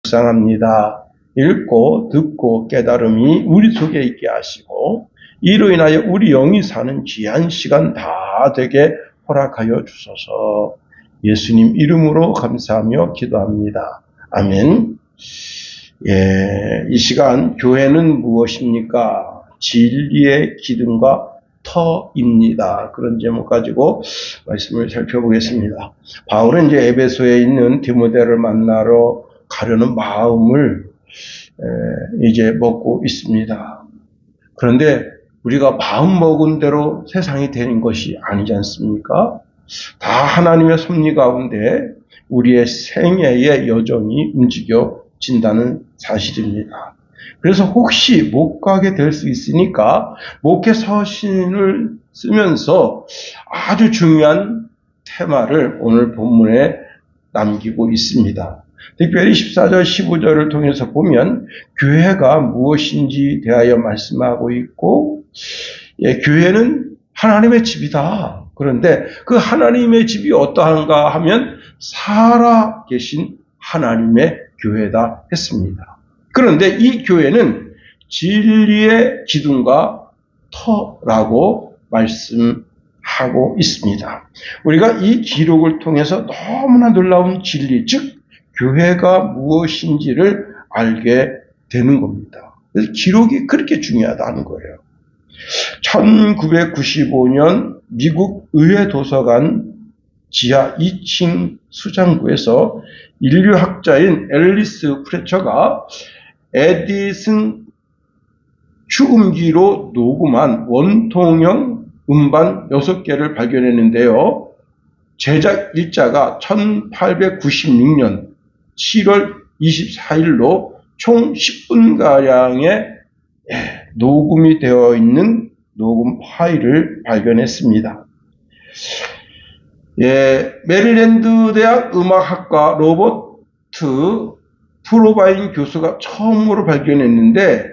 묵상합니다. 읽고 듣고 깨달음이 우리 속에 있게 하시고 이로 인하여 우리 영이 사는 귀한 시간 다 되게 허락하여 주소서. 예수님 이름으로 감사하며 기도합니다. 아멘. 이 시간 교회는 무엇입니까? 진리의 기둥과 터입니다. 그런 제목 가지고 말씀을 살펴보겠습니다. 바울은 이제 에베소에 있는 디모데를 만나러 가려는 마음을 이제 먹고 있습니다. 그런데 우리가 마음 먹은 대로 세상이 되는 것이 아니지 않습니까? 다 하나님의 섭리 가운데 우리의 생애의 여정이 움직여진다는 사실입니다. 그래서 혹시 못 가게 될 수 있으니까 목회 서신을 쓰면서 아주 중요한 테마를 오늘 본문에 남기고 있습니다. 특별히 14절, 15절을 통해서 보면 교회가 무엇인지 대하여 말씀하고 있고, 교회는 하나님의 집이다. 그런데 그 하나님의 집이 어떠한가 하면 살아 계신 하나님의 교회다 했습니다. 그런데 이 교회는 진리의 기둥과 터라고 말씀하고 있습니다. 우리가 이 기록을 통해서 너무나 놀라운 진리, 즉 교회가 무엇인지를 알게 되는 겁니다. 그래서 기록이 그렇게 중요하다는 거예요. 1995년 미국 의회도서관 지하 2층 수장구에서 인류학자인 앨리스 프레처가 에디슨 축음기로 녹음한 원통형 음반 6개를 발견했는데요. 제작 일자가 1896년 7월 24일로 총 10분가량의 녹음이 되어 있는 녹음 파일을 발견했습니다. 메릴랜드 대학 음악학과 로버트 프로바인 교수가 처음으로 발견했는데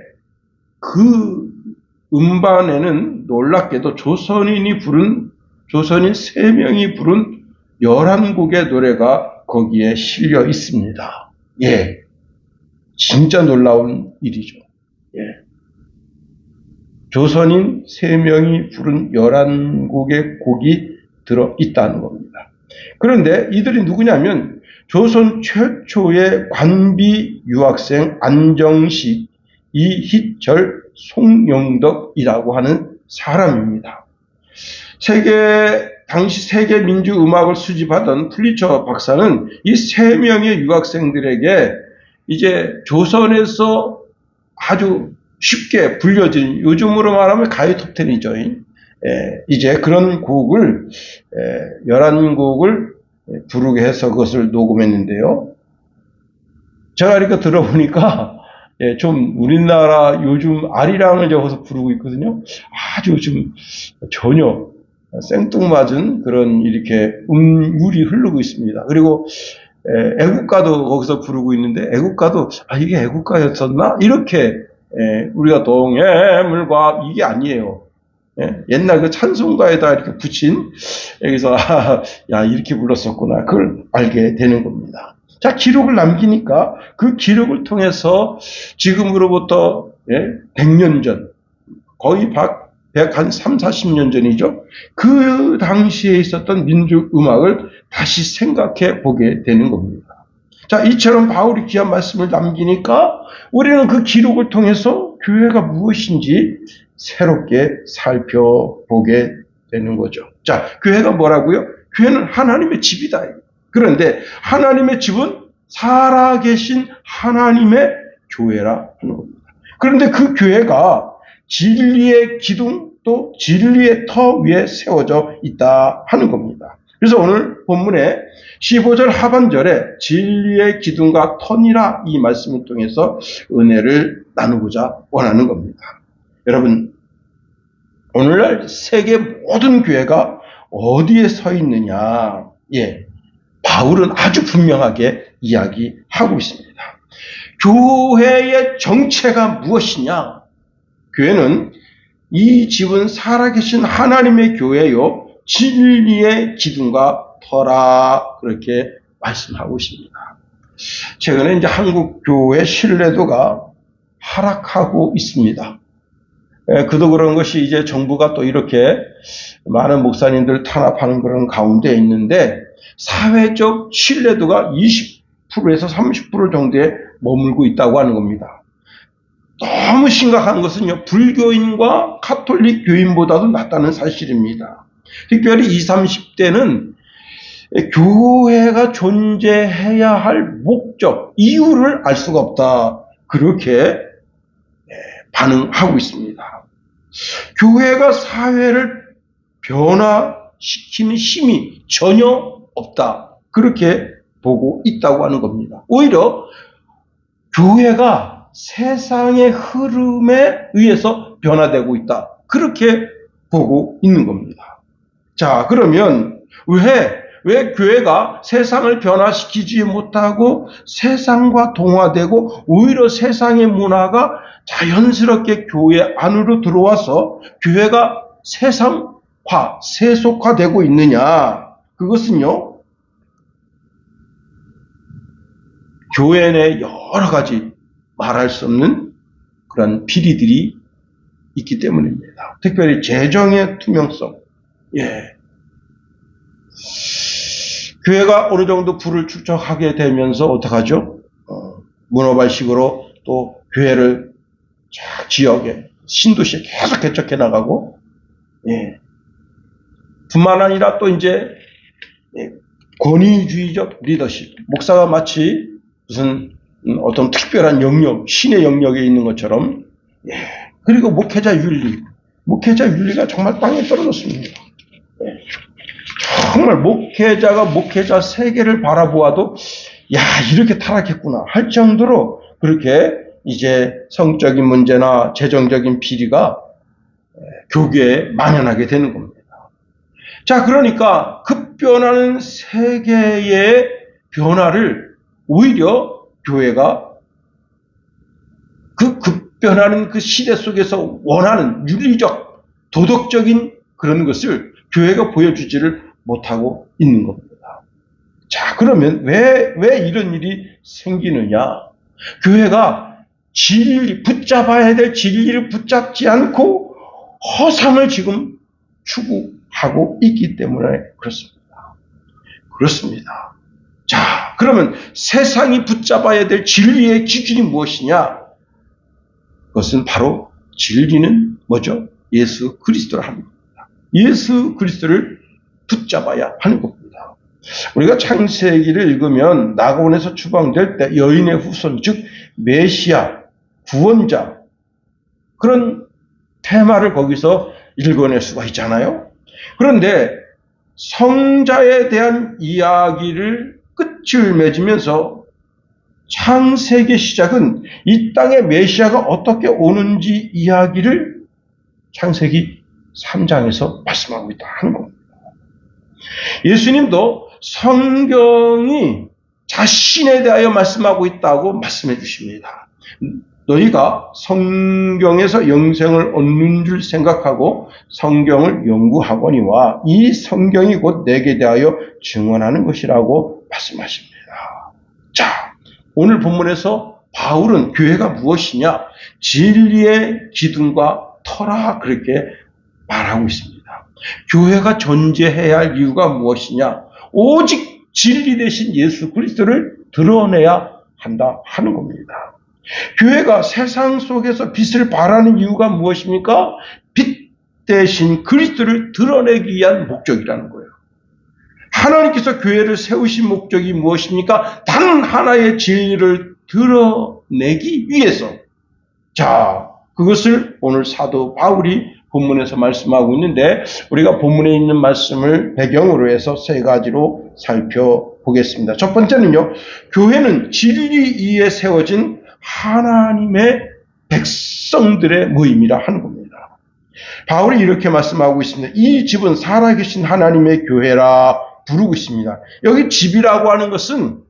그 음반에는 놀랍게도 조선인 3명이 부른 11곡의 노래가 거기에 실려 있습니다. 진짜 놀라운 일이죠. 조선인 3명이 부른 11곡의 곡이 들어있다는 겁니다. 그런데 이들이 누구냐면 조선 최초의 관비 유학생 안정식, 이희철, 송영덕이라고 하는 사람입니다. 당시 세계 민주 음악을 수집하던 플리처 박사는 이 3명의 유학생들에게 이제 조선에서 아주 쉽게 불려진, 요즘으로 말하면 가요 톱10이죠. 이제 그런 곡을 11곡을 부르게 해서 그것을 녹음했는데요. 제가 이렇게 들어보니까 좀 우리나라 요즘 아리랑을 적어서 부르고 있거든요. 아주 좀 전혀 생뚱맞은 그런 이렇게 음율이 흐르고 있습니다. 그리고 애국가도 거기서 부르고 있는데 애국가도 이게 애국가였었나? 이렇게 우리가 동해물과 이게 아니에요. 옛날 그 찬송가에다 이렇게 붙인 여기서 이렇게 불렀었구나. 그걸 알게 되는 겁니다. 자, 기록을 남기니까 그 기록을 통해서 지금으로부터 100년 전, 거의 130, 40년 전이죠. 그 당시에 있었던 민족 음악을 다시 생각해 보게 되는 겁니다. 자, 이처럼 바울이 귀한 말씀을 남기니까 우리는 그 기록을 통해서 교회가 무엇인지 새롭게 살펴보게 되는 거죠. 자, 교회가 뭐라고요? 교회는 하나님의 집이다. 그런데 하나님의 집은 살아계신 하나님의 교회라 하는 겁니다. 그런데 그 교회가 진리의 기둥 또 진리의 터 위에 세워져 있다 하는 겁니다. 그래서 오늘 본문에 15절 하반절에 진리의 기둥과 터니라 이 말씀을 통해서 은혜를 나누고자 원하는 겁니다. 여러분, 오늘날 세계 모든 교회가 어디에 서 있느냐? 바울은 아주 분명하게 이야기하고 있습니다. 교회의 정체가 무엇이냐? 교회는 이 집은 살아계신 하나님의 교회요 진리의 기둥과 터라 그렇게 말씀하고 있습니다. 최근에 이제 한국 교회 신뢰도가 하락하고 있습니다. 그도 그런 것이 이제 정부가 또 이렇게 많은 목사님들 탄압하는 그런 가운데 있는데 사회적 신뢰도가 20%에서 30% 정도에 머물고 있다고 하는 겁니다. 너무 심각한 것은요, 불교인과 가톨릭 교인보다도 낫다는 사실입니다. 특별히 20, 30대는 교회가 존재해야 할 목적, 이유를 알 수가 없다. 그렇게 반응하고 있습니다. 교회가 사회를 변화시키는 힘이 전혀 없다. 그렇게 보고 있다고 하는 겁니다. 오히려 교회가 세상의 흐름에 의해서 변화되고 있다. 그렇게 보고 있는 겁니다. 자, 그러면 왜 교회가 세상을 변화시키지 못하고 세상과 동화되고 오히려 세상의 문화가 자연스럽게 교회 안으로 들어와서 교회가 세상화, 세속화되고 있느냐? 그것은요, 교회 내 여러 가지 말할 수 없는 그런 비리들이 있기 때문입니다. 특별히 재정의 투명성. 교회가 어느 정도 부를 축적하게 되면서 어떡하죠? 문어발식으로 또 교회를 지역에, 신도시에 계속 개척해 나가고, 뿐만 아니라 또 이제, 권위주의적 리더십. 목사가 마치 무슨 어떤 특별한 영역, 신의 영역에 있는 것처럼, 그리고 목회자 윤리가 정말 땅에 떨어졌습니다. 정말 목회자가 목회자 세계를 바라보아도 이렇게 타락했구나 할 정도로 그렇게 이제 성적인 문제나 재정적인 비리가 교계에 만연하게 되는 겁니다. 자, 그러니까 급변하는 세계의 변화를 오히려 교회가 그 급변하는 그 시대 속에서 원하는 윤리적, 도덕적인 그런 것을 교회가 보여주지를 못하고 있는 겁니다. 자, 그러면 왜 이런 일이 생기느냐? 교회가 붙잡아야 될 진리를 붙잡지 않고 허상을 지금 추구하고 있기 때문에 그렇습니다. 자, 그러면 세상이 붙잡아야 될 진리의 기준이 무엇이냐? 그것은 바로 진리는 뭐죠? 예수 그리스도라 하는 겁니다. 예수 그리스도를 붙잡아야 하는 겁니다. 우리가 창세기를 읽으면 나고원에서 추방될 때 여인의 후손, 즉 메시아, 구원자 그런 테마를 거기서 읽어낼 수가 있잖아요. 그런데 성자에 대한 이야기를 끝을 맺으면서 창세기 시작은 이 땅에 메시아가 어떻게 오는지 이야기를 창세기 3장에서 말씀하고 있다 하는 겁니다. 예수님도 성경이 자신에 대하여 말씀하고 있다고 말씀해 주십니다. 너희가 성경에서 영생을 얻는 줄 생각하고 성경을 연구하거니와 이 성경이 곧 내게 대하여 증언하는 것이라고 말씀하십니다. 자, 오늘 본문에서 바울은 교회가 무엇이냐? 진리의 기둥과 터라 그렇게 말하고 있습니다. 교회가 존재해야 할 이유가 무엇이냐? 오직 진리 대신 예수 그리스도를 드러내야 한다 하는 겁니다. 교회가 세상 속에서 빛을 발하는 이유가 무엇입니까? 빛 대신 그리스도를 드러내기 위한 목적이라는 거예요. 하나님께서 교회를 세우신 목적이 무엇입니까? 단 하나의 진리를 드러내기 위해서. 자, 그것을 오늘 사도 바울이 본문에서 말씀하고 있는데 우리가 본문에 있는 말씀을 배경으로 해서 세 가지로 살펴보겠습니다. 첫 번째는요, 교회는 진리 위에 세워진 하나님의 백성들의 모임이라 하는 겁니다. 바울이 이렇게 말씀하고 있습니다. 이 집은 살아계신 하나님의 교회라 부르고 있습니다. 여기 집이라고 하는 것은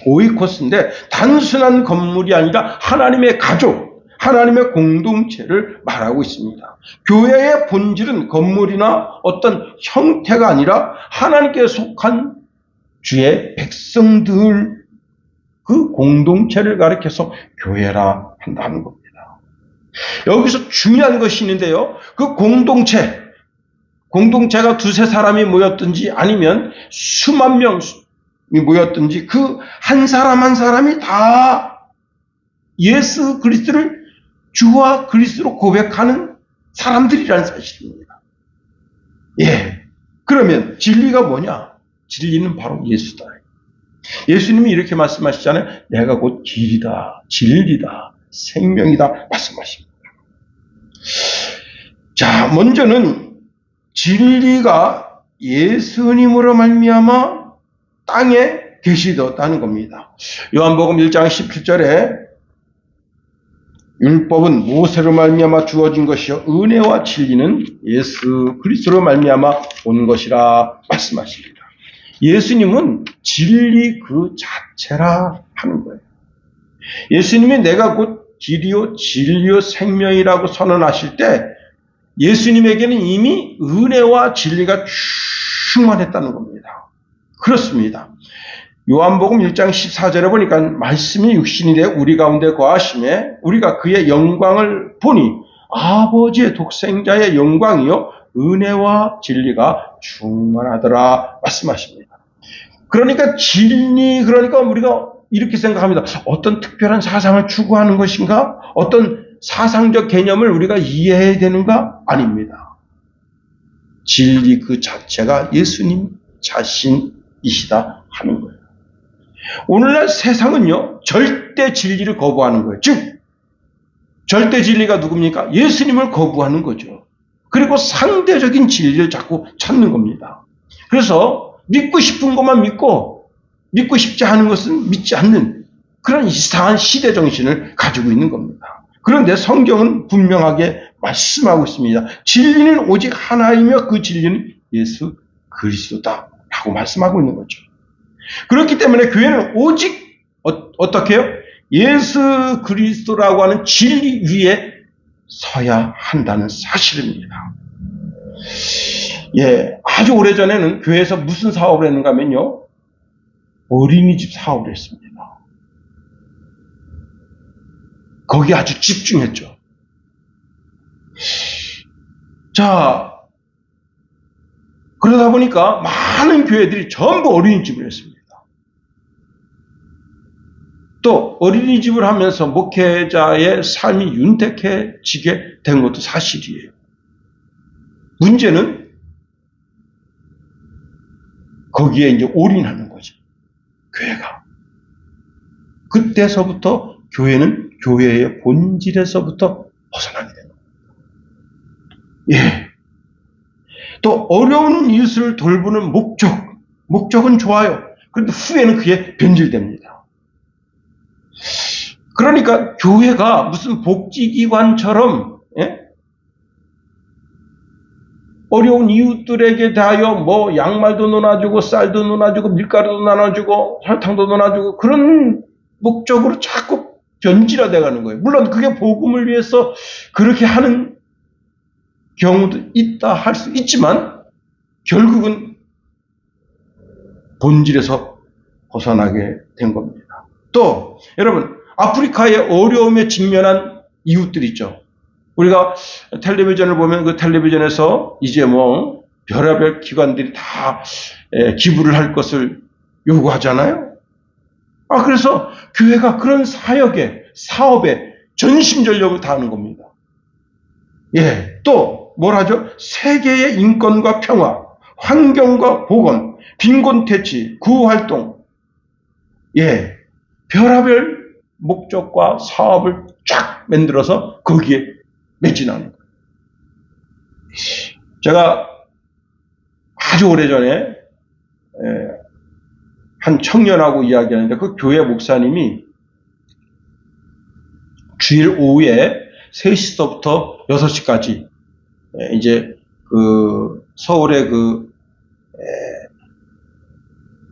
오이코스인데 단순한 건물이 아니라 하나님의 가족, 하나님의 공동체를 말하고 있습니다. 교회의 본질은 건물이나 어떤 형태가 아니라 하나님께 속한 주의 백성들이라는 그 공동체를 가리켜서 교회라 한다는 겁니다. 여기서 중요한 것이 있는데요. 그 공동체가 두세 사람이 모였든지 아니면 수만 명이 모였든지 그 한 사람 한 사람이 다 예수 그리스도를 주와 그리스도로 고백하는 사람들이라는 사실입니다. 예. 그러면 진리가 뭐냐? 진리는 바로 예수다. 예수님이 이렇게 말씀하시잖아요. 내가 곧 길이다, 진리다, 생명이다 말씀하십니다. 자, 먼저는 진리가 예수님으로 말미암아 땅에 계시되었다는 겁니다. 요한복음 1장 17절에 율법은 모세로 말미암아 주어진 것이요 은혜와 진리는 예수 그리스도로 말미암아 온 것이라 말씀하십니다. 예수님은 진리 그 자체라 하는 거예요. 예수님이 내가 곧 길이요 진리요 생명이라고 선언하실 때 예수님에게는 이미 은혜와 진리가 충만했다는 겁니다. 그렇습니다. 요한복음 1장 14절에 보니까 말씀이 육신이 되어 우리 가운데 거하심에 우리가 그의 영광을 보니 아버지의 독생자의 영광이요 은혜와 진리가 충만하더라 말씀하십니다. 그러니까 진리, 그러니까 우리가 이렇게 생각합니다. 어떤 특별한 사상을 추구하는 것인가? 어떤 사상적 개념을 우리가 이해해야 되는가? 아닙니다. 진리 그 자체가 예수님 자신이시다 하는 거예요. 오늘날 세상은요, 절대 진리를 거부하는 거예요. 즉, 절대 진리가 누굽니까? 예수님을 거부하는 거죠. 그리고 상대적인 진리를 자꾸 찾는 겁니다. 그래서 믿고 싶은 것만 믿고 믿고 싶지 않은 것은 믿지 않는 그런 이상한 시대 정신을 가지고 있는 겁니다. 그런데 성경은 분명하게 말씀하고 있습니다. 진리는 오직 하나이며 그 진리는 예수 그리스도다라고 말씀하고 있는 거죠. 그렇기 때문에 교회는 오직 어떻게 해요? 예수 그리스도라고 하는 진리 위에 서야 한다는 사실입니다. 예, 아주 오래전에는 교회에서 무슨 사업을 했는가 하면요, 어린이집 사업을 했습니다. 거기에 아주 집중했죠. 자, 그러다 보니까 많은 교회들이 전부 어린이집을 했습니다. 또 어린이집을 하면서 목회자의 삶이 윤택해지게 된 것도 사실이에요. 문제는 거기에 이제 올인하는 거죠. 교회가. 그때서부터 교회는 교회의 본질에서부터 벗어나게 되는 겁니다. 예. 또 어려운 이웃을 돌보는 목적은 좋아요. 그런데 후에는 그게 변질됩니다. 그러니까 교회가 무슨 복지기관처럼, 예? 어려운 이웃들에게 대하여 뭐 양말도 나눠주고 쌀도 나눠주고 밀가루도 나눠주고 설탕도 나눠주고 그런 목적으로 자꾸 변질화되어 가는 거예요. 물론 그게 복음을 위해서 그렇게 하는 경우도 있다 할 수 있지만 결국은 본질에서 벗어나게 된 겁니다. 또 여러분, 아프리카의 어려움에 직면한 이웃들 있죠. 우리가 텔레비전을 보면 그 텔레비전에서 이제 뭐 별의별 기관들이 다 기부를 할 것을 요구하잖아요. 그래서 교회가 그런 사업에 전심전력을 다하는 겁니다. 예, 또 뭘 하죠? 세계의 인권과 평화, 환경과 보건, 빈곤 퇴치, 구호활동, 예, 별의별 목적과 사업을 쫙 만들어서 거기에 매진하는 거예요. 제가 아주 오래전에 한 청년하고 이야기하는데 그 교회 목사님이 주일 오후에 3시서부터 6시까지 이제 그 서울의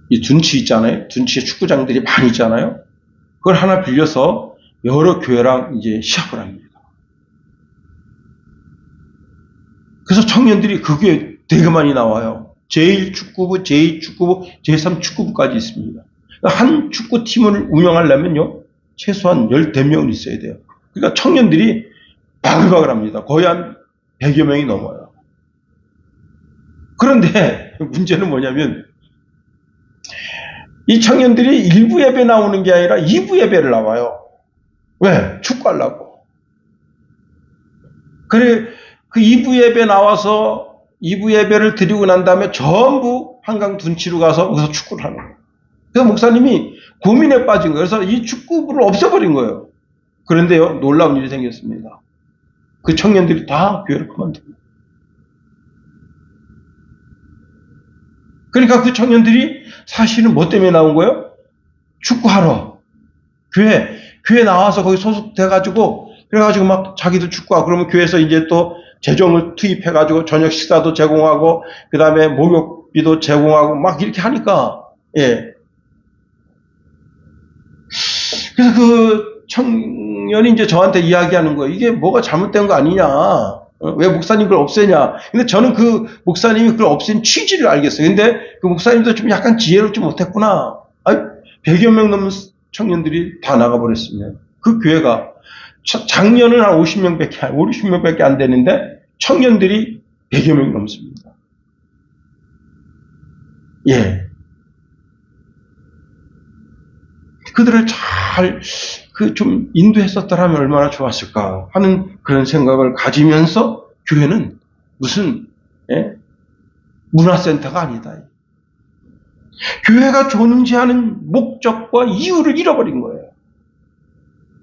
이 둔치 있잖아요. 둔치에 축구장들이 많이 있잖아요. 그걸 하나 빌려서 여러 교회랑 이제 시합을 합니다. 그래서 청년들이 그게 되게 많이 나와요. 제1축구부, 제2축구부, 제3축구부까지 있습니다. 한 축구팀을 운영하려면요, 최소한 12명은 있어야 돼요. 그러니까 청년들이 바글바글합니다. 거의 한 100여 명이 넘어요. 그런데 문제는 뭐냐면 이 청년들이 1부 예배 나오는 게 아니라 2부 예배를 나와요. 왜? 축구하려고. 그래, 그 2부 예배 나와서 2부 예배를 드리고 난 다음에 전부 한강 둔치로 가서 거기서 축구를 하는 거예요. 그래서 목사님이 고민에 빠진 거예요. 그래서 이 축구부를 없애버린 거예요. 그런데요, 놀라운 일이 생겼습니다. 그 청년들이 다 교회를 그만둡니다. 그러니까 그 청년들이 사실은 뭐 때문에 나온 거예요? 축구하러. 교회 나와서 거기 소속돼가지고, 그래가지고 막 자기들 축구하고, 그러면 교회에서 이제 또 재정을 투입해가지고 저녁 식사도 제공하고, 그 다음에 목욕비도 제공하고, 막 이렇게 하니까, 예. 그래서 그 청년이 이제 저한테 이야기하는 거예요. 이게 뭐가 잘못된 거 아니냐. 왜 목사님 그걸 없애냐. 근데 저는 그 목사님이 그걸 없앤 취지를 알겠어요. 근데 그 목사님도 좀 약간 지혜롭지 못했구나. 100여 명 넘는 청년들이 다 나가버렸습니다. 그 교회가 작년은 한 50명밖에 안 되는데 청년들이 100여 명 넘습니다. 예. 그들을 잘 좀 인도했었더라면 얼마나 좋았을까 하는 그런 생각을 가지면서 교회는 무슨 문화센터가 아니다. 교회가 존재하는 목적과 이유를 잃어버린 거예요.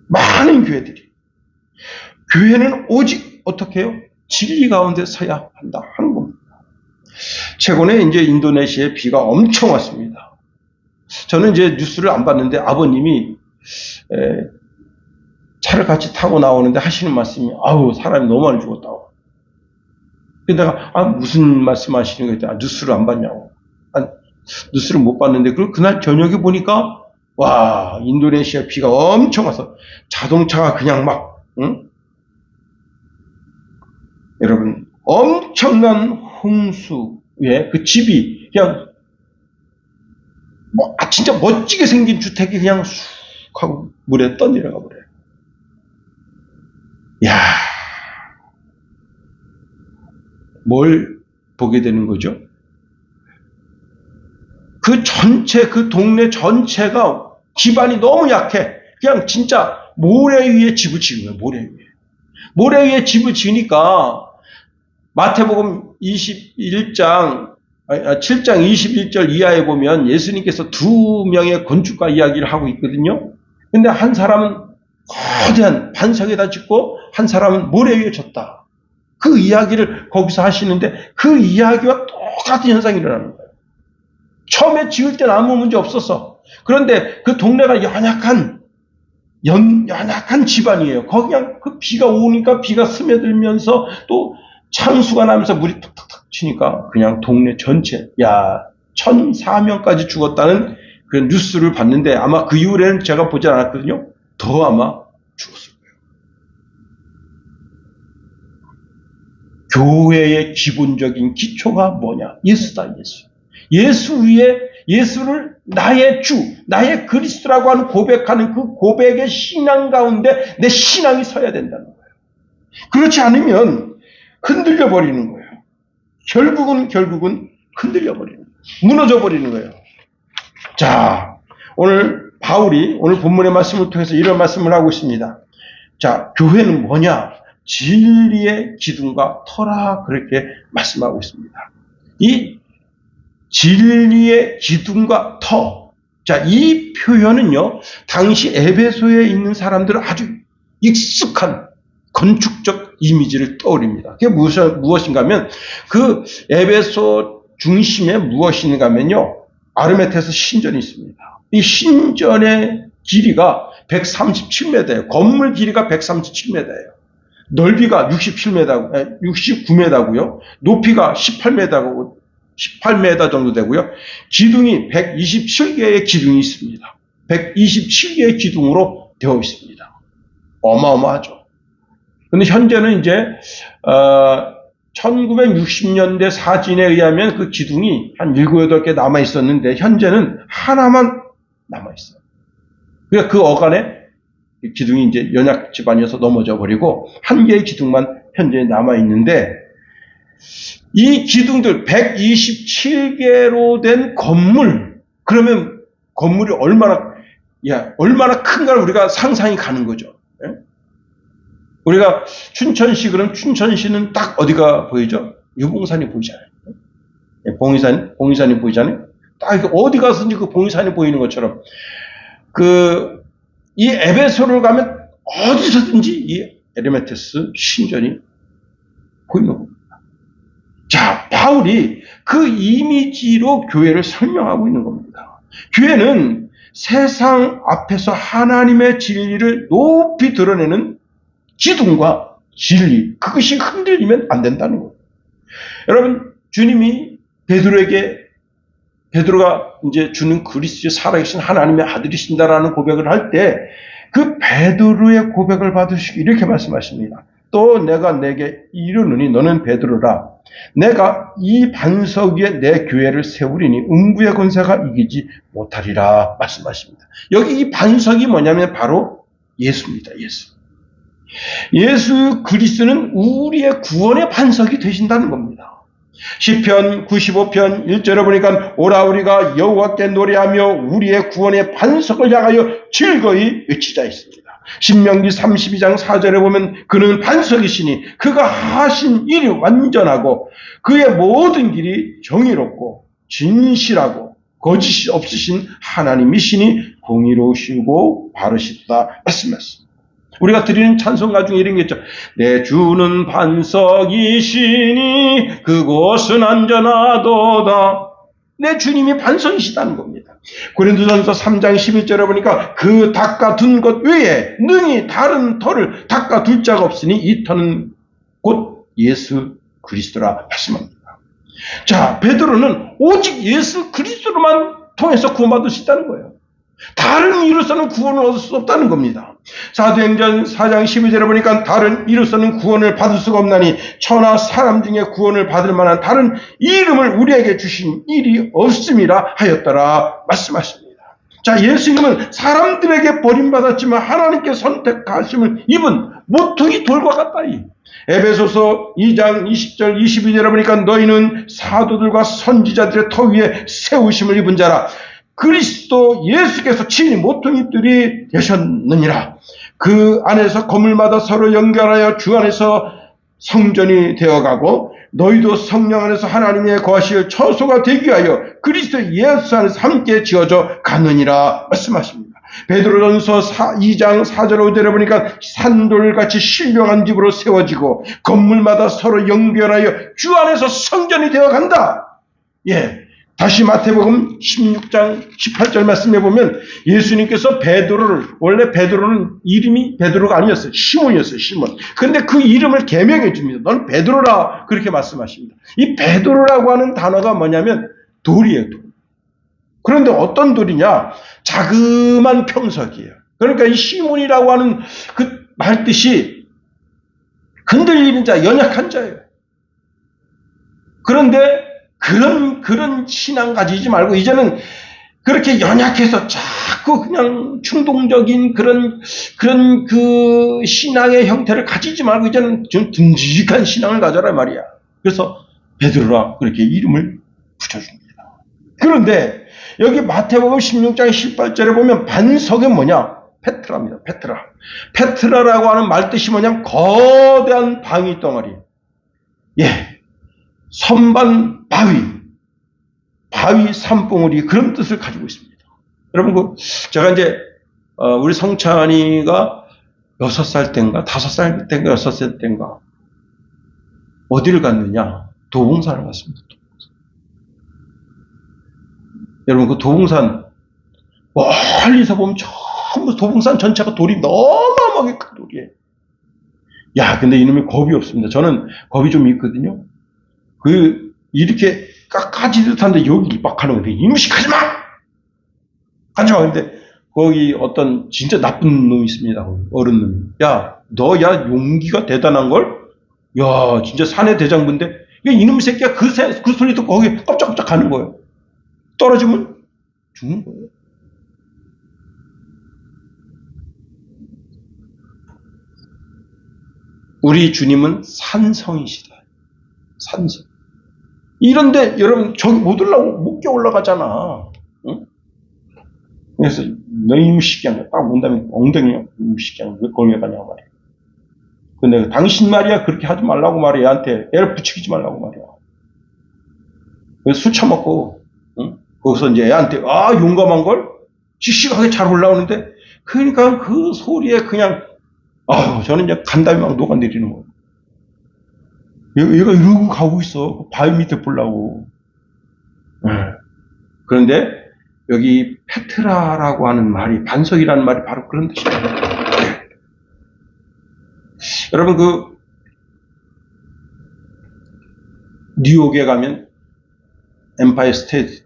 많은 교회들이. 교회는 오직 어떻게 해요? 진리 가운데 서야 한다 하는 겁니다. 최근에 이제 인도네시아에 비가 엄청 왔습니다. 저는 이제 뉴스를 안 봤는데 아버님이 차를 같이 타고 나오는데 하시는 말씀이 아우 사람이 너무 많이 죽었다고. 근데 내가 무슨 말씀 하시는 거예요? 뉴스를 안 봤냐고. 뉴스를 못 봤는데 그날 저녁에 보니까 와 인도네시아 비가 엄청 와서 자동차가 그냥 막 여러분 엄청난 홍수에 그 집이 그냥 진짜 멋지게 생긴 주택이 그냥 쑥 하고 물에 떠내려가 버려요. 야, 뭘 보게 되는 거죠? 그 전체, 그 동네 전체가 기반이 너무 약해. 그냥 진짜 모래 위에 집을 지은 거예요, 모래 위에. 모래 위에 집을 지으니까 마태복음 7장 21절 이하에 보면 예수님께서 2명의 건축가 이야기를 하고 있거든요. 근데 한 사람은 거대한 반석에다 짓고 한 사람은 모래 위에 졌다. 그 이야기를 거기서 하시는데 그 이야기와 똑같은 현상이 일어나는 거예요. 처음에 지을 때는 아무 문제 없었어. 그런데 그 동네가 연약한 집안이에요. 거기 그냥 그 비가 오니까 비가 스며들면서 또 창수가 나면서 물이 툭툭툭 치니까 그냥 동네 전체 1,004명까지 죽었다는 그런 뉴스를 봤는데 아마 그 이후에는 제가 보지 않았거든요. 더 아마 죽었을 거예요. 교회의 기본적인 기초가 뭐냐? 예수다, 예수. 예수 위에 예수를 나의 주, 나의 그리스도라고 하는 고백하는 그 고백의 신앙 가운데 내 신앙이 서야 된다는 거예요. 그렇지 않으면 흔들려 버리는 거예요. 결국은 흔들려 버리는 거예요. 무너져 버리는 거예요. 자, 오늘 바울이 오늘 본문의 말씀을 통해서 이런 말씀을 하고 있습니다. 자, 교회는 뭐냐? 진리의 기둥과 터라 그렇게 말씀하고 있습니다. 이 진리의 기둥과 터. 자, 이 표현은요, 당시 에베소에 있는 사람들은 아주 익숙한 건축적 이미지를 떠올립니다. 그게 무엇인가 하면, 그 에베소 중심에 무엇인가 하면요, 아르메테스 신전이 있습니다. 이 신전의 길이가 137m예요. 건물 길이가 137m예요. 넓이가 69m고요. 높이가 18m 정도 되고요. 기둥이 127개의 기둥이 있습니다. 127개의 기둥으로 되어 있습니다. 어마어마하죠. 근데 현재는 이제 1960년대 사진에 의하면 그 기둥이 한 7, 8개 남아 있었는데 현재는 하나만 남아있어요. 그러니까 그 어간에 기둥이 이제 연약 집안이어서 넘어져 버리고 한 개의 기둥만 현재 남아있는데, 이 기둥들 127개로 된 건물, 그러면 건물이 얼마나 큰가를 우리가 상상이 가는 거죠. 예? 우리가 춘천시, 그럼 춘천시는 딱 어디가 보이죠? 유봉산이 보이잖아요. 예, 봉의산이 보이잖아요. 딱 어디 가서든지 그 봉의산이 보이는 것처럼, 이 에베소를 가면 어디서든지 이 에르메테스 신전이 보이는 겁니다. 자, 바울이 그 이미지로 교회를 설명하고 있는 겁니다. 교회는 세상 앞에서 하나님의 진리를 높이 드러내는 기둥과 진리, 그것이 흔들리면 안 된다는 거예요. 여러분, 주님이 베드로가 이제 주는 그리스도의 살아계신 하나님의 아들이신다라는 고백을 할 때, 그 베드로의 고백을 받으시고 이렇게 말씀하십니다. 또 내가 내게 이르노니 너는 베드로라. 내가 이 반석 위에 내 교회를 세우리니 음부의 권세가 이기지 못하리라 말씀하십니다. 여기 이 반석이 뭐냐면 바로 예수입니다. 예수 그리스도는 우리의 구원의 반석이 되신다는 겁니다. 시편 95편 1절에 보니까 오라 우리가 여호와께 노래하며 우리의 구원의 반석을 향하여 즐거이 외치자 있습니다. 신명기 32장 4절에 보면 그는 반석이시니 그가 하신 일이 완전하고 그의 모든 길이 정의롭고 진실하고 거짓이 없으신 하나님이시니 공의로우시고 바르시다 말씀하셨습니다. 우리가 드리는 찬송가 중에 이런 게 있죠. 내 주는 반석이시니 그곳은 안전하도다. 내 주님이 반석이시다는 겁니다. 고린도전서 3장 11절에 보니까 그 닦아둔 것 외에 능히 다른 터를 닦아둘 자가 없으니 이 터는 곧 예수 그리스도라 말씀합니다. 자, 베드로는 오직 예수 그리스도로만 통해서 구원받을 수 있다는 거예요. 다른 이로서는 구원을 얻을 수 없다는 겁니다. 사도행전 4장 12절에 보니까 다른 이로서는 구원을 받을 수가 없나니 천하 사람 중에 구원을 받을 만한 다른 이름을 우리에게 주신 일이 없음이라 하였더라 말씀하십니다. 자, 예수님은 사람들에게 버림받았지만 하나님께 선택하심을 입은 모퉁이 돌과 같다. 에베소서 2장 20절 22절에 보니까 너희는 사도들과 선지자들의 터 위에 세우심을 입은 자라. 그리스도 예수께서 친히 모퉁이들이 되셨느니라. 그 안에서 건물마다 서로 연결하여 주 안에서 성전이 되어가고 너희도 성령 안에서 하나님의 거하실 처소가 되기 위하여 그리스도 예수 안에서 함께 지어져 가느니라 말씀하십니다. 베드로전서 2장 4절 5절에 보니까 산돌같이 신령한 집으로 세워지고 건물마다 서로 연결하여 주 안에서 성전이 되어간다. 예. 다시 마태복음 16장 18절 말씀해 보면 예수님께서 원래 베드로는 이름이 베드로가 아니었어요. 시몬이었어요. 시몬. 그런데 그 이름을 개명해 줍니다. 너는 베드로라 그렇게 말씀하십니다. 이 베드로라고 하는 단어가 뭐냐면 돌이에요. 돌. 그런데 어떤 돌이냐? 자그만 평석이에요. 그러니까 이 시몬이라고 하는 그 말 뜻이 흔들리는 자, 연약한 자예요. 그런데 그런 신앙 가지지 말고 이제는 그렇게 연약해서 자꾸 그냥 충동적인 그런 그 신앙의 형태를 가지지 말고 이제는 좀 듬직한 신앙을 가져라 말이야. 그래서 베드로라 그렇게 이름을 붙여줍니다. 그런데 여기 마태복음 16장 18절에 보면 반석이 뭐냐? 페트라입니다. 페트라라고 하는 말뜻이 뭐냐면 거대한 방이 덩어리. 예. 선반 바위 산봉우리 그런 뜻을 가지고 있습니다. 여러분, 제가 이제 우리 성찬이가 6살 때인가 5살 때인가 6살 때인가 어디를 갔느냐? 도봉산을 갔습니다. 여러분, 그 도봉산 멀리서 보면 전부 도봉산 전체가 돌이 너무너무 큰 돌이에요. 야, 근데 이놈이 겁이 없습니다. 저는 겁이 좀 있거든요. 이렇게 깎아지 듯한데 여기 입박하는 건데, 이무식하지 마! 하지 마! 근데, 거기 어떤 진짜 나쁜 놈이 있습니다. 어른 놈이. 너야 용기가 대단한걸? 야, 진짜 사내 대장부인데, 이놈 새끼가 그 소리 듣고 거기 깜짝깜짝 가는 거예요. 떨어지면 죽는 거예요. 우리 주님은 산성이시다. 산성. 이런데 여러분 저기 못 올라가잖아. 응? 그래서 너 이무식이야. 딱 본다면 엉덩이야. 이무식이야. 왜 거기 가냐고 말이야. 근데 당신 말이야 그렇게 하지 말라고 말이야. 얘한테 애를 부추기지 말라고 말이야. 그래서 술 처먹고 응? 거기서 이제 애한테 용감한 걸 씩씩하게 잘 올라오는데 그러니까 그 소리에 그냥 저는 이제 간담이 막 녹아내리는 거예요. 얘가 이러고 가고 있어. 바위 밑에 보려고. 그런데 여기 페트라라고 하는 말이 반석이라는 말이 바로 그런 뜻이에요. 여러분 뉴욕에 가면 엠파이어 스테이트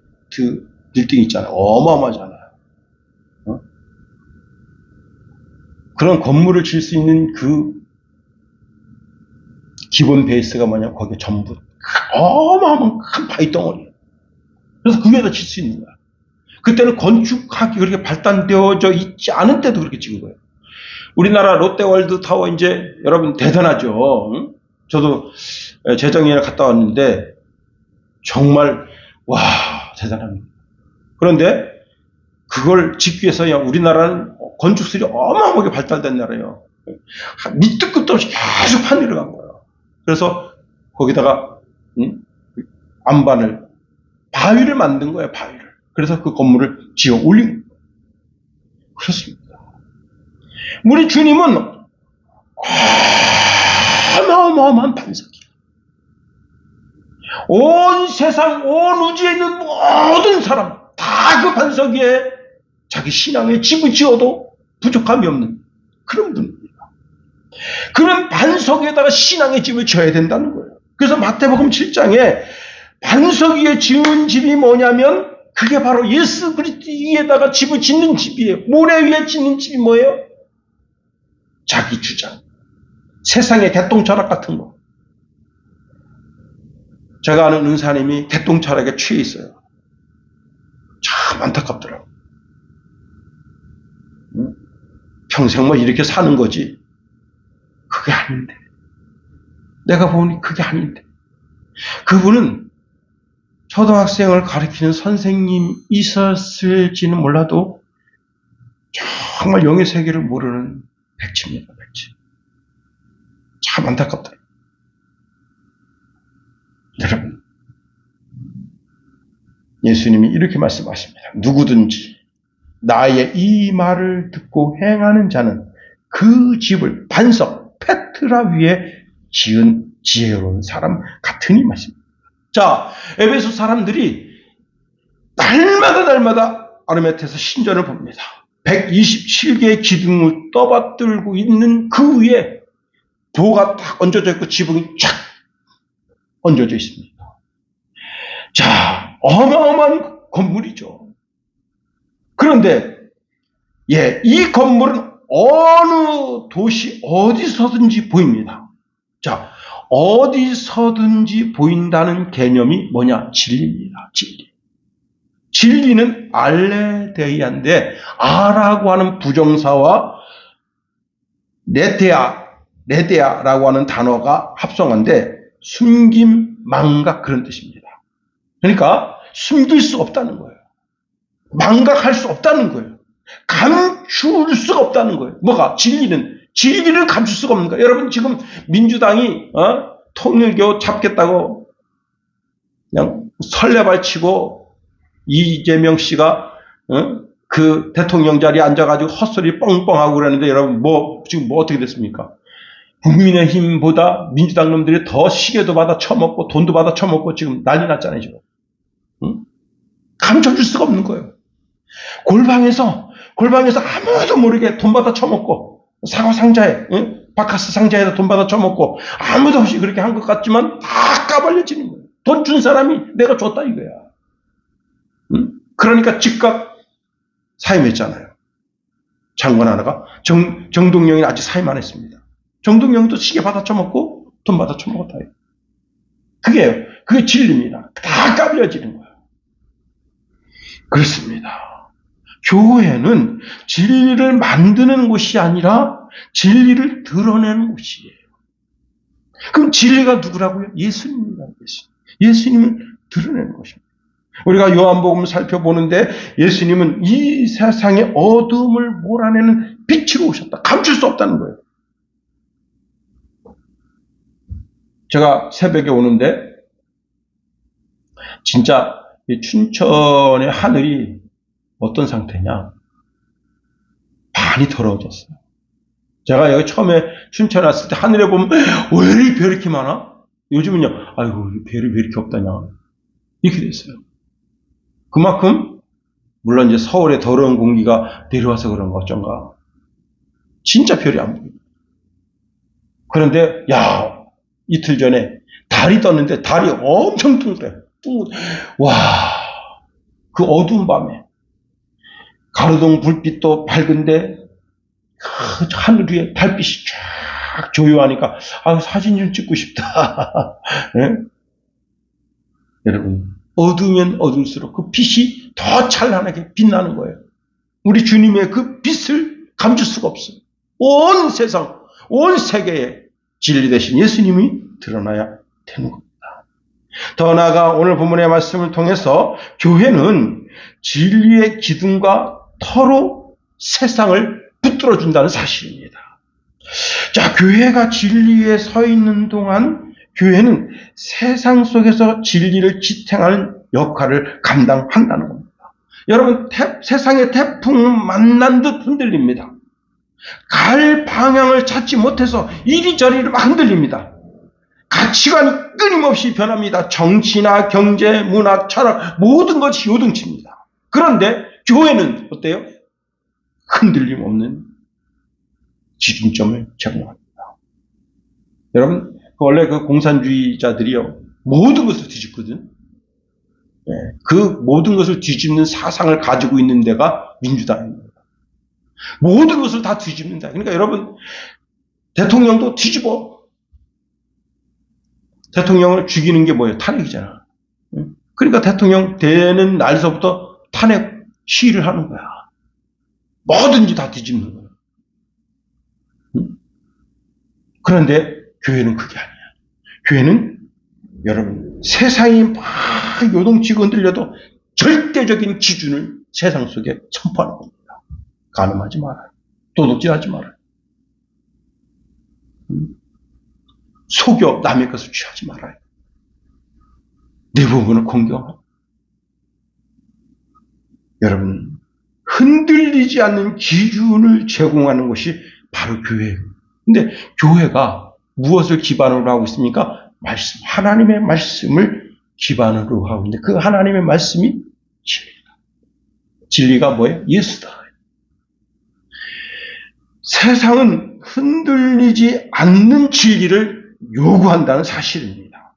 빌딩 있잖아요. 어마어마하잖아요. 그런 건물을 질 수 있는 그 기본 베이스가 뭐냐? 거기에 전부 어마어마한 큰 바위 덩어리예요. 그래서 그 위에다 칠 수 있는 거야. 그때는 건축학이 그렇게 발달되어져 있지 않은 때도 그렇게 찍은 거예요. 우리나라 롯데월드 타워 이제 여러분 대단하죠. 응? 저도 재정에 갔다 왔는데 정말 와 대단합니다. 그런데 그걸 짓기 위해서 우리나라는 건축술이 어마어마하게 발달된 나라예요. 밑도 끝도 없이 계속 판이를 간 거예요. 그래서 거기다가 안반을 바위를 만든 거예요. 바위를. 그래서 그 건물을 지어 올린 거예요. 그렇습니다. 우리 주님은 어마어마한 반석이에요. 온 세상, 온 우주에 있는 모든 사람 다 그 반석 위에 자기 신앙의 집을 지어도 부족함이 없는 그런 분입니다. 그런 반석에다가 신앙의 집을 지어야 된다는 거예요. 그래서 마태복음 7장에 반석 위에 지은 집이 뭐냐면 그게 바로 예수 그리스도 위에다가 집을 짓는 집이에요. 모래 위에 짓는 집이 뭐예요? 자기 주장. 세상의 개똥철학 같은 거. 제가 아는 은사님이 개똥철학에 취해 있어요. 참 안타깝더라고요. 평생 뭐 이렇게 사는 거지. 그게 아닌데. 내가 보니 그게 아닌데. 그분은 초등학생을 가르치는 선생님이셨을지는 몰라도 정말 영의 세계를 모르는 백치입니다. 백치. 참 안타깝더라고요. 여러분, 예수님이 이렇게 말씀하십니다. 누구든지 나의 이 말을 듣고 행하는 자는 그 집을 반석 페트라 위에 지은 지혜로운 사람 같으니 말씀입니다. 자, 에베소 사람들이 날마다 아르메테서 신전을 봅니다. 127개의 기둥을 떠받들고 있는 그 위에 도가 딱 얹어져 있고 지붕이 쫙 얹어져 있습니다. 자, 어마어마한 건물이죠. 그런데 이 건물은 어느 도시 어디서든지 보입니다. 자, 어디서든지 보인다는 개념이 뭐냐? 진리입니다. 진리. 진리는 알레데이아인데 아라고 하는 부정사와 레데아라고 하는 단어가 합성한데 숨김, 망각 그런 뜻입니다. 그러니까 숨길 수 없다는 거예요. 망각할 수 없다는 거예요. 감출 수가 없다는 거예요. 뭐가? 진리를 감출 수가 없는 거예요. 여러분 지금 민주당이 통일교 잡겠다고 그냥 설레발치고 이재명 씨가 그 대통령 자리에 앉아가지고 헛소리 뻥뻥하고 그러는데 여러분 지금 어떻게 됐습니까? 국민의힘보다 민주당 놈들이 더 시계도 받아 처먹고 돈도 받아 처먹고 지금 난리 났잖아요 지금. 감춰줄 수가 없는 거예요. 골방에서 아무도 모르게 돈 받아 처먹고 사과 상자에 바카스 상자에다 돈 받아 처먹고 아무도 없이 그렇게 한 것 같지만 다 까발려지는 거예요. 돈 준 사람이 내가 줬다 이거야. 그러니까 즉각 사임했잖아요. 장관 하나가 정동영이 아직 사임 안 했습니다. 정동영도 시계 받아 처먹고 돈 받아 처먹었다. 그게 진리입니다. 다 까발려지는 거예요. 그렇습니다. 교회는 진리를 만드는 곳이 아니라 진리를 드러내는 곳이에요. 그럼 진리가 누구라고요? 예수님입니다. 예수님을 드러내는 것입니다. 우리가 요한복음 살펴보는데 예수님은 이 세상의 어둠을 몰아내는 빛으로 오셨다. 감출 수 없다는 거예요. 제가 새벽에 오는데 진짜 이 춘천의 하늘이 어떤 상태냐? 많이 더러워졌어요. 제가 여기 처음에 춘천 왔을 때 하늘에 보면 왜 이렇게 별이 이렇게 많아? 요즘은요, 아이고 별이 왜 이렇게 없다냐? 이렇게 됐어요. 그만큼 물론 이제 서울의 더러운 공기가 내려와서 그런가 어쩐가. 진짜 별이 안 보여요. 그런데 이틀 전에 달이 떴는데 달이 엄청 둥그래. 와, 그 어두운 밤에 가로등 불빛도 밝은데 그 하늘 위에 달빛이 쫙 조요하니까 사진 좀 찍고 싶다. 네? 여러분, 어두우면 어두울수록 그 빛이 더 찬란하게 빛나는 거예요. 우리 주님의 그 빛을 감출 수가 없어요. 온 세상, 온 세계에 진리 되신 예수님이 드러나야 되는 겁니다. 더 나아가 오늘 본문의 말씀을 통해서 교회는 진리의 기둥과 터로 세상을 붙들어준다는 사실입니다. 자, 교회가 진리에 서 있는 동안 교회는 세상 속에서 진리를 지탱하는 역할을 감당한다는 겁니다. 여러분, 세상의 태풍 만난 듯 흔들립니다. 갈 방향을 찾지 못해서 이리저리 막 흔들립니다. 가치관이 끊임없이 변합니다. 정치나 경제, 문화, 철학 모든 것이 요동칩니다. 그런데 교회는 어때요? 흔들림 없는 지중점을 제공합니다. 여러분, 원래 그 공산주의자들이요, 모든 것을 뒤집거든. 그 모든 것을 뒤집는 사상을 가지고 있는 데가 민주당입니다. 모든 것을 다 뒤집는다. 그러니까 여러분, 대통령도 뒤집어. 대통령을 죽이는 게 뭐예요? 탄핵이잖아. 그러니까 대통령 되는 날서부터 탄핵 시위를 하는 거야. 뭐든지 다 뒤집는 거야. 그런데 교회는 그게 아니야. 교회는 여러분, 세상이 막 요동치고 흔들려도 절대적인 기준을 세상 속에 선포하는 겁니다. 간음하지 말아요. 도둑질하지 말아요. 속여 남의 것을 취하지 말아요. 내 부분을 공경하고. 여러분, 흔들리지 않는 기준을 제공하는 것이 바로 교회예요. 근데 교회가 무엇을 기반으로 하고 있습니까? 말씀, 하나님의 말씀을 기반으로 하고 있는데 그 하나님의 말씀이 진리다. 진리가 뭐예요? 예수다. 세상은 흔들리지 않는 진리를 요구한다는 사실입니다.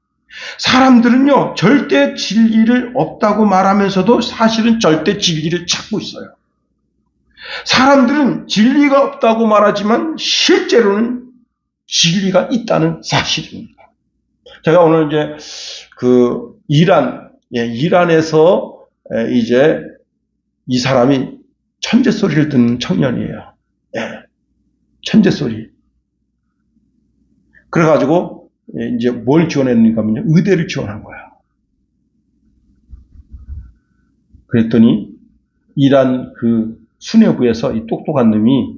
사람들은요, 절대 진리를 없다고 말하면서도 사실은 절대 진리를 찾고 있어요. 사람들은 진리가 없다고 말하지만 실제로는 진리가 있다는 사실입니다. 제가 오늘 이제 이란에서 이제 이 사람이 천재 소리를 듣는 청년이에요. 천재 소리. 그래가지고 이제 뭘 지원했는가 하면 의대를 지원한 거야. 그랬더니 이란 그 수뇌부에서 이 똑똑한 놈이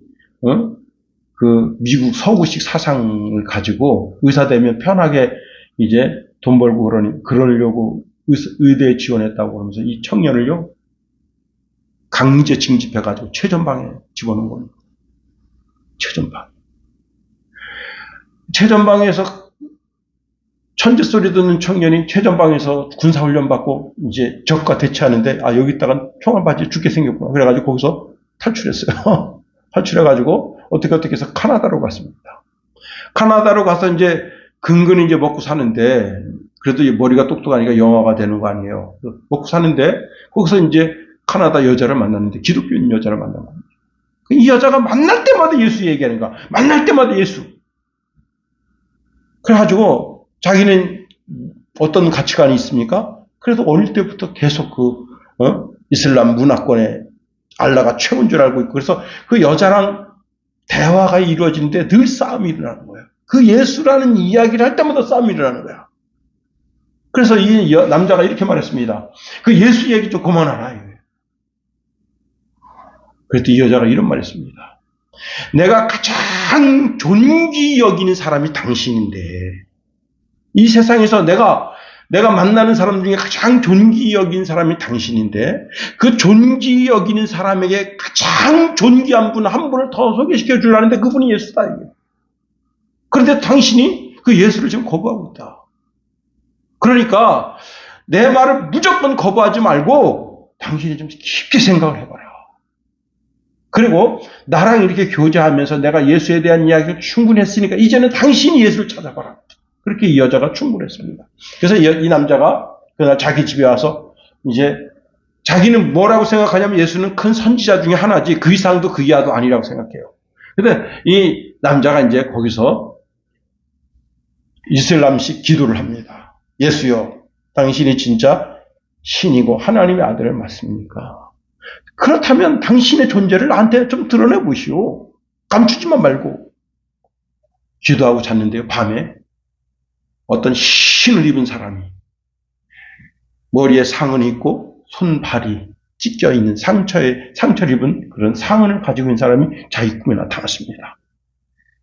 그 미국 서구식 사상을 가지고 의사 되면 편하게 이제 돈 벌고 그러려고 의대에 지원했다고 하면서 이 청년을요 강제 징집해가지고 최전방에 집어넣은 겁니다. 최전방에서 천재 소리 듣는 청년이 최전방에서 군사훈련 받고 이제 적과 대치하는데 여기 있다가 총알 맞이 죽게 생겼구나. 그래가지고 거기서 탈출했어요. 탈출해가지고 어떻게 해서 카나다로 갔습니다. 카나다로 가서 이제 근근히 이제 먹고 사는데 그래도 머리가 똑똑하니까 영화가 되는 거 아니에요. 먹고 사는데 거기서 이제 카나다 여자를 만났는데 기독교인 여자를 만난 겁니다. 이 여자가 만날 때마다 예수 얘기하는 거야. 만날 때마다 예수. 그래가지고 자기는 어떤 가치관이 있습니까? 그래도 어릴 때부터 계속 이슬람 문화권에 알라가 최고인 줄 알고 있고 그래서 그 여자랑 대화가 이루어지는데 늘 싸움이 일어나는 거예요. 그 예수라는 이야기를 할 때마다 싸움이 일어나는 거야. 그래서 이 남자가 이렇게 말했습니다. 그 예수 얘기 좀 그만하라. 그랬더니 이 여자가 이런 말을 했습니다. 내가 가장 존귀 여기는 사람이 당신인데, 이 세상에서 내가 만나는 사람 중에 가장 존귀 여긴 사람이 당신인데, 그 존귀 여기는 사람에게 가장 존귀한 분 한 분을 더 소개시켜 주려는데 그분이 예수다. 그런데 당신이 그 예수를 지금 거부하고 있다. 그러니까 내 말을 무조건 거부하지 말고 당신이 좀 깊게 생각을 해봐라. 그리고 나랑 이렇게 교제하면서 내가 예수에 대한 이야기를 충분히 했으니까 이제는 당신이 예수를 찾아봐라. 그렇게 이 여자가 충분했습니다. 그래서 이 남자가 그날 자기 집에 와서 이제 자기는 뭐라고 생각하냐면 예수는 큰 선지자 중에 하나지 그 이상도 그 이하도 아니라고 생각해요. 근데 이 남자가 이제 거기서 이슬람식 기도를 합니다. 예수여, 당신이 진짜 신이고 하나님의 아들을 맞습니까? 그렇다면 당신의 존재를 나한테 좀 드러내 보시오. 감추지만 말고. 기도하고 잤는데요, 밤에 어떤 신을 입은 사람이 머리에 상흔이 있고 손발이 찢겨 있는 상처를 입은 그런 상흔을 가지고 있는 사람이 자기 꿈에 나타났습니다.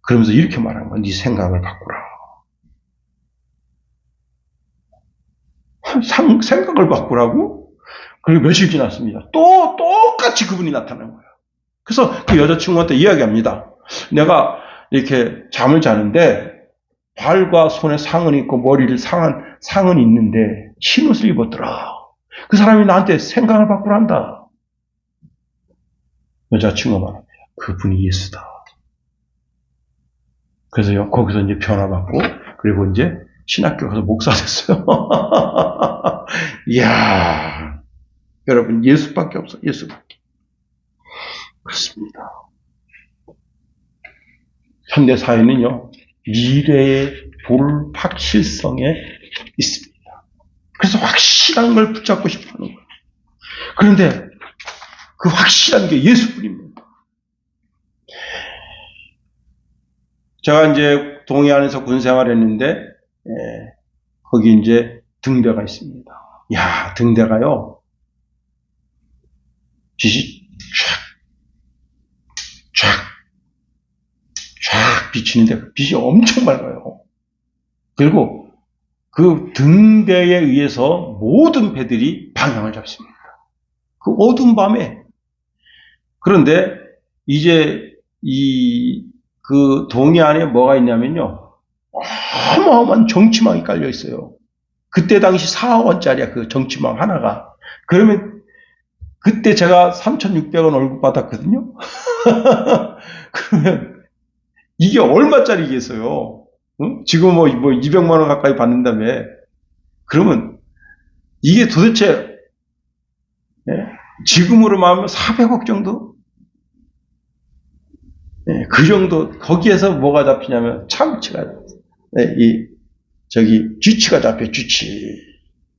그러면서 이렇게 말한 거야. 네 생각을 바꾸라. 생각을 바꾸라고? 그리고 며칠 지났습니다. 또 똑같이 그분이 나타난 거예요. 그래서 그 여자친구한테 이야기합니다. 내가 이렇게 잠을 자는데 발과 손에 상흔이 있고 머리를 상흔이 있는데 흰옷을 입었더라. 그 사람이 나한테 생각을 바꾸란다. 여자친구가 말합니다. 그분이 예수다. 그래서 거기서 이제 변화받고 그리고 이제 신학교 가서 목사 됐어요. 이야, 여러분 예수밖에 없어. 예수밖에. 그렇습니다. 현대 사회는요 미래의 불확실성에 있습니다. 그래서 확실한 걸 붙잡고 싶어하는 거예요. 그런데 그 확실한 게 예수뿐입니다. 제가 이제 동해안에서 군생활했는데 거기 이제 등대가 있습니다. 야, 등대가요 빛이 쫙 비치는데 빛이 엄청 밝아요. 그리고 그 등대에 의해서 모든 배들이 방향을 잡습니다. 그 어두운 밤에. 그런데 이제 그 동해안에 뭐가 있냐면요. 어마어마한 정치망이 깔려 있어요. 그때 당시 4억 원짜리야, 그 정치망 하나가. 그러면 그때 제가 3,600원 월급 받았거든요. 그러면 이게 얼마짜리겠어요? 응? 지금 뭐 200만 원 가까이 받는다며. 그러면 이게 도대체 지금으로 말하면 400억 정도? 그 정도. 거기에서 뭐가 잡히냐면 참치가 쥐치가 잡혀. 쥐치.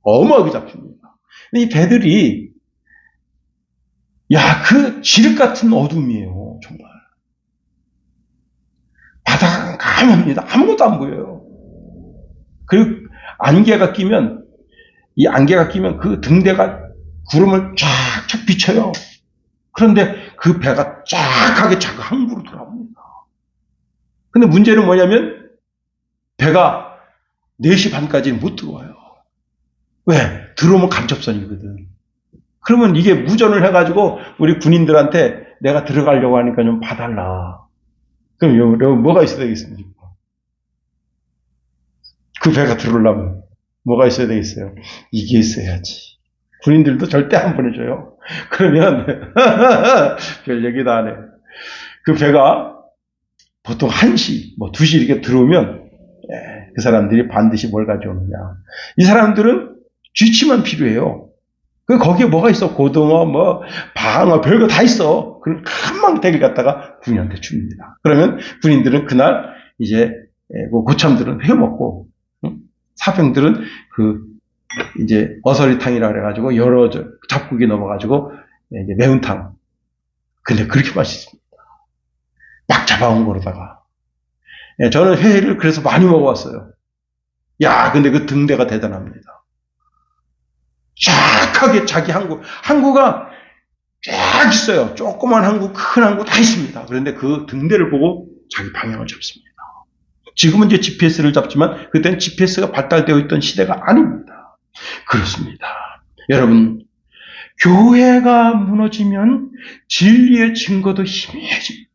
어마어마하게 잡힙니다. 이 배들이 그 지륵 같은 어둠이에요. 정말. 바다가 까맣습니다. 아무것도 안 보여요. 그리고 안개가 끼면 그 등대가 구름을 쫙쫙 비춰요. 그런데 그 배가 쫙하게 자기 항구로 돌아옵니다. 근데 문제는 뭐냐면 배가 4시 반까지는 못 들어와요. 왜? 들어오면 간첩선이거든. 그러면 이게 무전을 해가지고 우리 군인들한테 내가 들어가려고 하니까 좀 봐달라. 그럼 여기 뭐가 있어야 되겠습니까? 그 배가 들어오려면 뭐가 있어야 되겠어요? 이게 있어야지. 군인들도 절대 안 보내줘요. 그러면 별 얘기도 안 해. 그 배가 보통 1시, 2시 이렇게 들어오면 그 사람들이 반드시 뭘 가져오느냐. 이 사람들은 쥐치만 필요해요. 거기에 뭐가 있어? 고등어, 방어, 별거 다 있어. 그럼 큰 망태기를 갖다가 군인한테 줍니다. 그러면 군인들은 그날 이제 고참들은 회 먹고 사병들은 이제 어서리탕이라 그래가지고 여러 잡곡이 넘어가지고 이제 매운탕. 근데 그렇게 맛있습니다. 막 잡아온 거로다가 예, 저는 회를 그래서 많이 먹어왔어요. 야, 근데 그 등대가 대단합니다. 쫙하게 자기 항구가 쫙 있어요. 조그만 항구, 큰 항구 다 있습니다. 그런데 그 등대를 보고 자기 방향을 잡습니다. 지금은 이제 GPS를 잡지만 그때는 GPS가 발달되어 있던 시대가 아닙니다. 그렇습니다. 여러분, 교회가 무너지면 진리의 증거도 희미해집니다.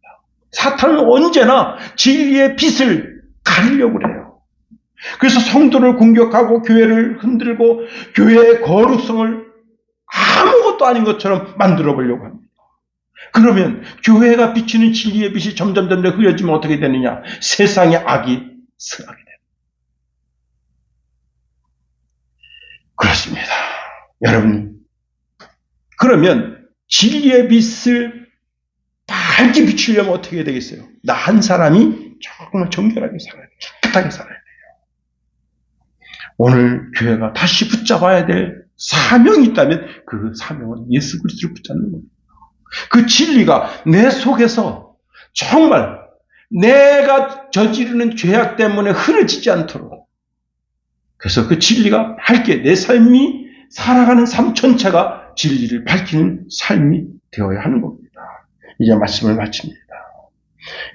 사탄은 언제나 진리의 빛을 가리려고 해요. 그래서 성도를 공격하고 교회를 흔들고 교회의 거룩성을 아무것도 아닌 것처럼 만들어 보려고 합니다. 그러면 교회가 비치는 진리의 빛이 점점 흐려지면 어떻게 되느냐? 세상의 악이 승하게 됩니다. 그렇습니다. 여러분, 그러면 진리의 빛을 밝게 비추려면 어떻게 해야 되겠어요? 나 한 사람이 정말 정결하게 살아야 돼요. 깨끗하게 살아야 돼요. 오늘 교회가 다시 붙잡아야 될 사명이 있다면 그 사명은 예수 그리스도를 붙잡는 겁니다. 그 진리가 내 속에서 정말 내가 저지르는 죄악 때문에 흐려지지 않도록, 그래서 그 진리가 밝게 내 삶이 살아가는 삶 전체가 진리를 밝히는 삶이 되어야 하는 겁니다. 이제 말씀을 마칩니다.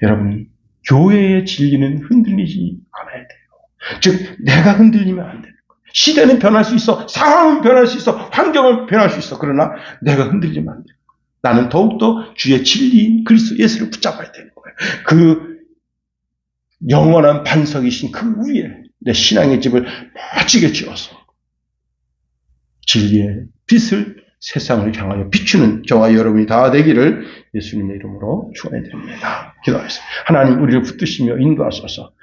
여러분, 교회의 진리는 흔들리지 않아야 돼요. 즉 내가 흔들리면 안 되는 거예요. 시대는 변할 수 있어, 상황은 변할 수 있어, 환경은 변할 수 있어. 그러나 내가 흔들리면 안 돼요. 나는 더욱더 주의 진리인 그리스도 예수를 붙잡아야 되는 거예요. 그 영원한 반석이신 그 위에 내 신앙의 집을 멋지게 지어서 진리의 빛을 세상을 향하여 비추는 저와 여러분이 다 되기를 예수님의 이름으로 축원해 드립니다. 기도하겠습니다. 하나님, 우리를 붙드시며 인도하소서.